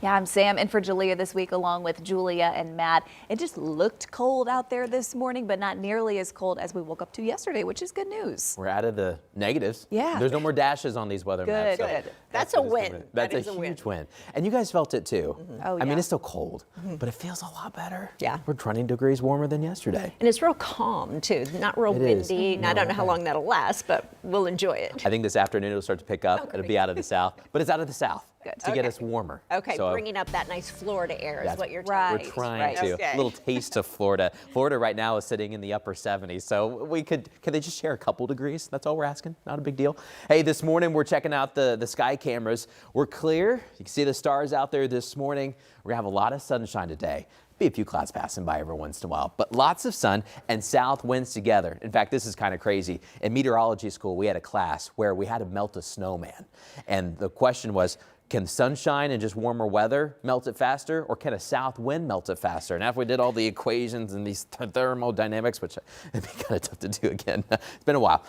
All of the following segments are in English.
Yeah, I'm Sam, and for Julia this week, along with Julia and Matt. It just looked cold out there this morning, but not nearly as cold as we woke up to yesterday, which is good news. We're out of the negatives. Yeah. There's no more dashes on these weather maps. Good. So That's a win. That's a huge win. And you guys felt it too. Oh, I mean, yeah. it's still cold, but it feels a lot better. Yeah. We're 20 degrees warmer than yesterday. And it's real calm, too. Not real It is. windy. And I don't know how long that'll last, but we'll enjoy it. I think this afternoon it'll start to pick up. It'll be out of the south, but it's out of the south to get Okay. us warmer. Okay, So bringing up that nice Florida air is That's what you're right. telling me. we're trying to. Okay. A little taste of Florida. Florida right now is sitting in the upper 70s, so can they just share a couple degrees? That's all we're asking. Not a big deal. Hey, this morning we're checking out the sky cameras. We're clear. You can see the stars out there this morning. We're gonna have a lot of sunshine today. Be a few clouds passing by every once in a while, but lots of sun and south winds together. In fact, this is kind of crazy. In meteorology school, we had a class where we had to melt a snowman. And the question was, can sunshine and just warmer weather melt it faster, or can a south wind melt it faster? And after we did all the equations and these thermodynamics, which it'd be kind of tough to do again, it's been a while.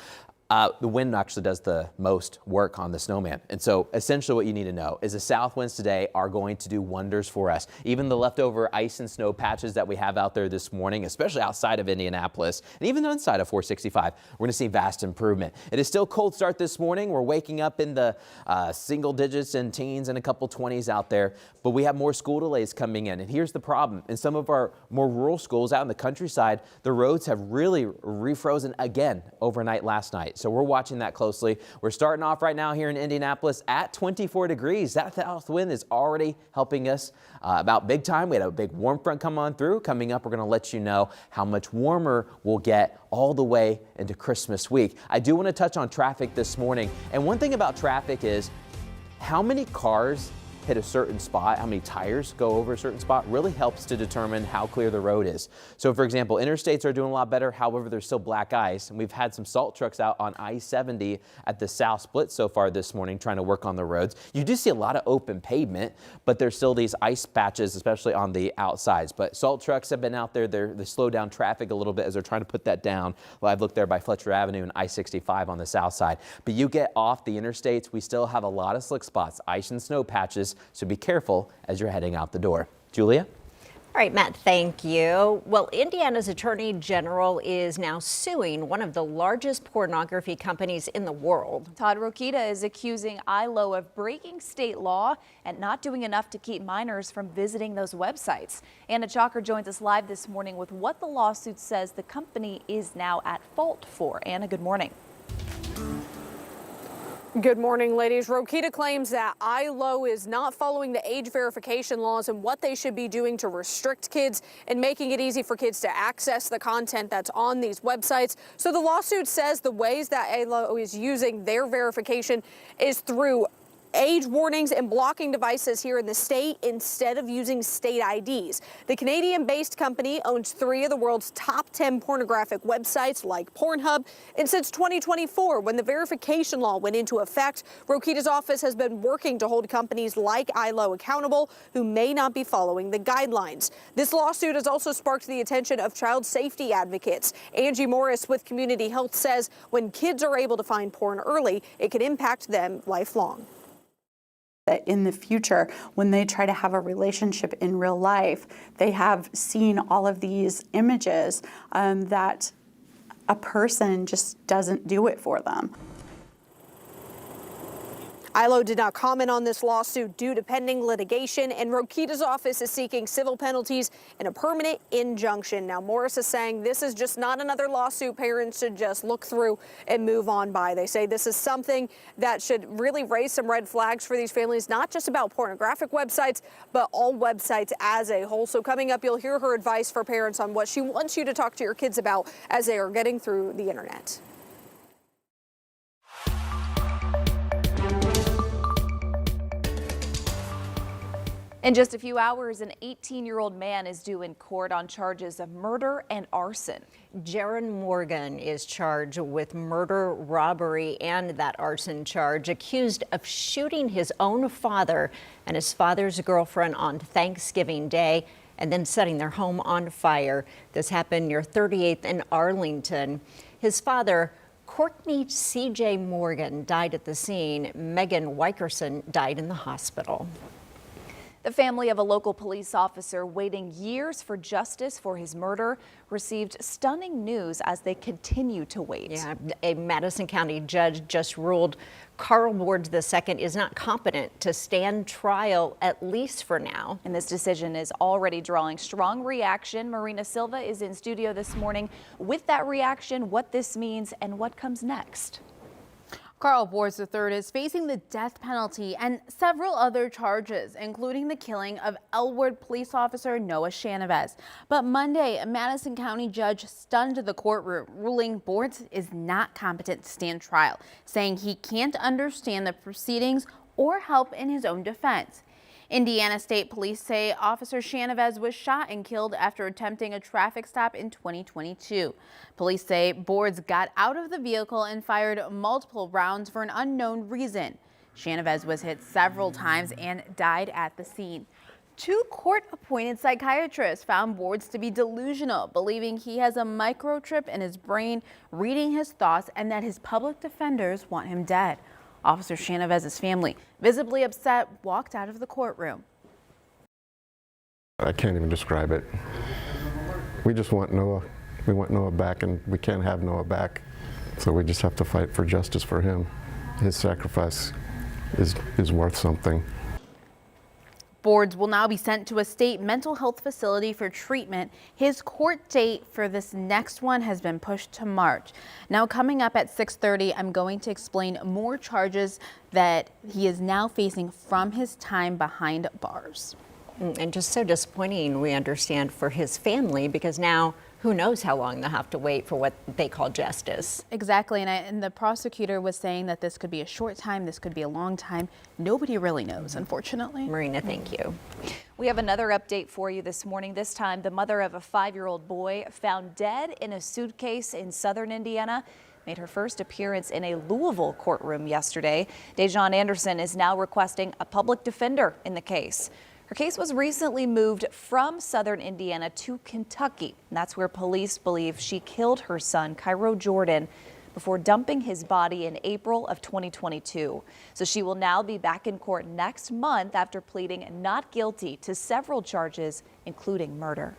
The wind actually does the most work on the snowman. And so essentially what you need to know is the south winds today are going to do wonders for us. Even the leftover ice and snow patches that we have out there this morning, especially outside of Indianapolis and even inside of 465, we're going to see vast improvement. It is still cold start this morning. We're waking up in the single digits and teens and a couple 20s out there, but we have more school delays coming in. And here's the problem. In some of our more rural schools out in the countryside, the roads have really refrozen again overnight last night. So we're watching that closely. We're starting off right now here in Indianapolis at 24 degrees. That south wind is already helping us about big time. We had a big warm front come on through. Coming up, we're going to let you know how much warmer we'll get all the way into Christmas week. I do want to touch on traffic this morning. And one thing about traffic is how many cars hit a certain spot, how many tires go over a certain spot really helps to determine how clear the road is. So for example, interstates are doing a lot better. However, there's still black ice, and we've had some salt trucks out on I-70 at the south split so far this morning trying to work on the roads. You do see a lot of open pavement, but there's still these ice patches, especially on the outsides. But salt trucks have been out there. They slow down traffic a little bit as they're trying to put that down. Well, I've looked there by Fletcher Avenue and I-65 on the south side. But you get off the interstates, we still have a lot of slick spots, ice and snow patches. So be careful as you're heading out the door. Julia? All right, Matt, thank you. Well, Indiana's Attorney General is now suing one of the largest pornography companies in the world. Todd Rokita is accusing ILO of breaking state law and not doing enough to keep minors from visiting those websites. Anna Chalker joins us live this morning with what the lawsuit says the company is now at fault for. Anna, good morning. Good morning, ladies. Rokita claims that ILO is not following the age verification laws and what they should be doing to restrict kids and making it easy for kids to access the content that's on these websites. So the lawsuit says the ways that ILO is using their verification is through age warnings and blocking devices here in the state instead of using state IDs. The Canadian-based company owns 3 of the world's top 10 pornographic websites like Pornhub. And since 2024, when the verification law went into effect, Rokita's office has been working to hold companies like ILO accountable who may not be following the guidelines. This lawsuit has also sparked the attention of child safety advocates. Angie Morris with Community Health says when kids are able to find porn early, it can impact them lifelong. That in the future, when they try to have a relationship in real life, they have seen all of these images that a person just doesn't do it for them. ILO did not comment on this lawsuit due to pending litigation, and Rokita's office is seeking civil penalties and a permanent injunction. Now, Morris is saying this is just not another lawsuit parents should just look through and move on by. They say this is something that should really raise some red flags for these families, not just about pornographic websites, but all websites as a whole. So coming up, you'll hear her advice for parents on what she wants you to talk to your kids about as they are getting through the internet. In just a few hours, an 18-year-old man is due in court on charges of murder and arson. Jaron Morgan is charged with murder, robbery, and that arson charge, accused of shooting his own father and his father's girlfriend on Thanksgiving Day and then setting their home on fire. This happened near 38th and Arlington. His father, Courtney C.J. Morgan, died at the scene. Megan Wikerson died in the hospital. The family of a local police officer waiting years for justice for his murder received stunning news as they continue to wait. Yeah, a Madison County judge just ruled Carl Boards II is not competent to stand trial, at least for now. And this decision is already drawing strong reaction. Marina Silva is in studio this morning with that reaction, what this means, and what comes next. Carl Boards III is facing the death penalty and several other charges, including the killing of Elwood police officer Noah Shanavez. But Monday, a Madison County judge stunned the courtroom, ruling Boards is not competent to stand trial, saying he can't understand the proceedings or help in his own defense. Indiana State Police say Officer Shanavez was shot and killed after attempting a traffic stop in 2022. Police say Boards got out of the vehicle and fired multiple rounds for an unknown reason. Shanavez was hit several times and died at the scene. Two court-appointed psychiatrists found Boards to be delusional, believing he has a microchip in his brain, reading his thoughts, and that his public defenders want him dead. Officer Shanavez's family, visibly upset, walked out of the courtroom. I can't even describe it. We just want Noah. We want Noah back, and we can't have Noah back. So we just have to fight for justice for him. His sacrifice is worth something. Boards will now be sent to a state mental health facility for treatment. His court date for this next one has been pushed to March. Now, coming up at 6:30, I'm going to explain more charges that he is now facing from his time behind bars. And just so disappointing, we understand, for his family, because now who knows how long they'll have to wait for what they call justice. Exactly, and the prosecutor was saying that this could be a short time, this could be a long time. Nobody really knows, unfortunately. Marina, thank you. We have another update for you this morning. This time, the mother of a 5-year-old boy found dead in a suitcase in southern Indiana made her first appearance in a Louisville courtroom yesterday. Dejon Anderson is now requesting a public defender in the case. Her case was recently moved from southern Indiana to Kentucky. And that's where police believe she killed her son, Cairo Jordan, before dumping his body in April of 2022. So she will now be back in court next month after pleading not guilty to several charges, including murder.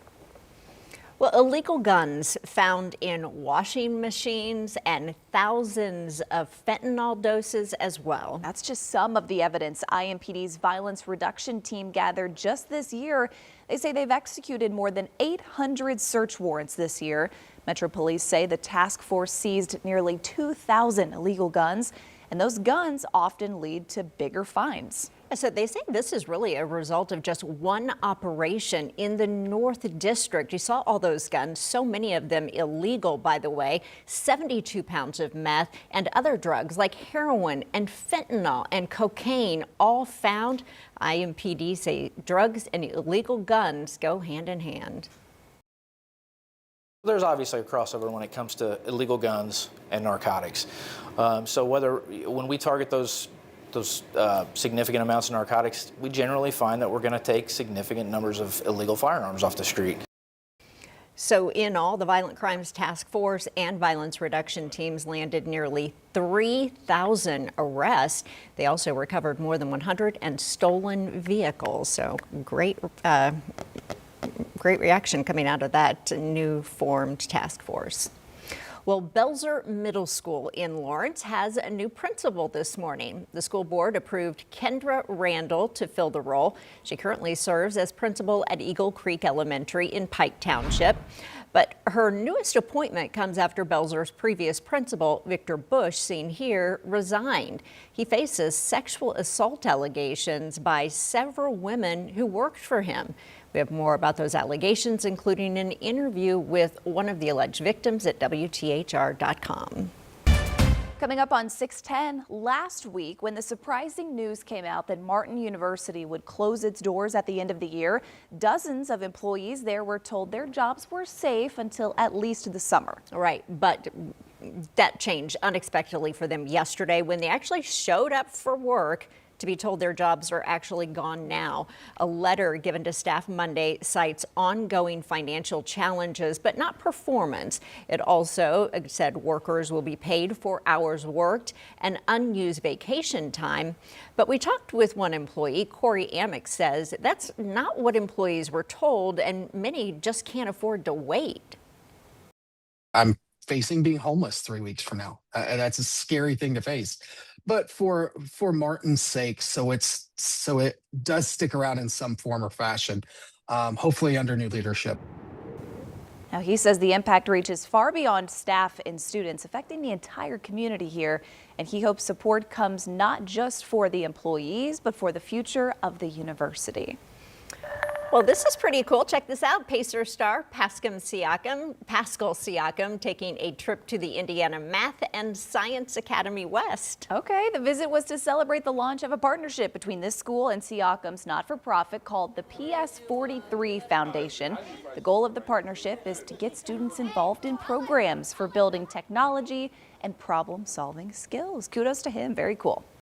Well, illegal guns found in washing machines and thousands of fentanyl doses as well. That's just some of the evidence IMPD's violence reduction team gathered just this year. They say they've executed more than 800 search warrants this year. Metro Police say the task force seized nearly 2,000 illegal guns, and those guns often lead to bigger fines. So they say this is really a result of just one operation in the North District. You saw all those guns, so many of them illegal, by the way, 72 pounds of meth and other drugs like heroin and fentanyl and cocaine, all found. IMPD say drugs and illegal guns go hand in hand. There's obviously a crossover when it comes to illegal guns and narcotics. So when we target those significant amounts of narcotics, we generally find that we're going to take significant numbers of illegal firearms off the street. So in all, the Violent Crimes Task Force and Violence Reduction teams landed nearly 3,000 arrests. They also recovered more than 100 and stolen vehicles. So great reaction coming out of that new formed task force. Well, Belzer Middle School in Lawrence has a new principal this morning. The school board approved Kendra Randall to fill the role. She currently serves as principal at Eagle Creek Elementary in Pike Township. But her newest appointment comes after Belzer's previous principal, Victor Bush, seen here, resigned. He faces sexual assault allegations by several women who worked for him. We have more about those allegations, including an interview with one of the alleged victims at WTHR.com. Coming up on 6:10, last week when the surprising news came out that Martin University would close its doors at the end of the year, dozens of employees there were told their jobs were safe until at least the summer. Right, but that changed unexpectedly for them yesterday when they actually showed up for work to be told their jobs are actually gone now. A letter given to staff Monday cites ongoing financial challenges, but not performance. It also said workers will be paid for hours worked and unused vacation time. But we talked with one employee. Corey Amick says that's not what employees were told, and many just can't afford to wait. I'm facing being homeless 3 weeks from now. That's a scary thing to face. But for Martin's sake, so it does stick around in some form or fashion, hopefully under new leadership. Now, he says the impact reaches far beyond staff and students, affecting the entire community here. And he hopes support comes not just for the employees, but for the future of the university. Well, this is pretty cool. Check this out. Pacer star Pascal Siakam taking a trip to the Indiana Math and Science Academy West. Okay, the visit was to celebrate the launch of a partnership between this school and Siakam's not-for-profit called the PS43 Foundation. The goal of the partnership is to get students involved in programs for building technology and problem-solving skills. Kudos to him. Very cool.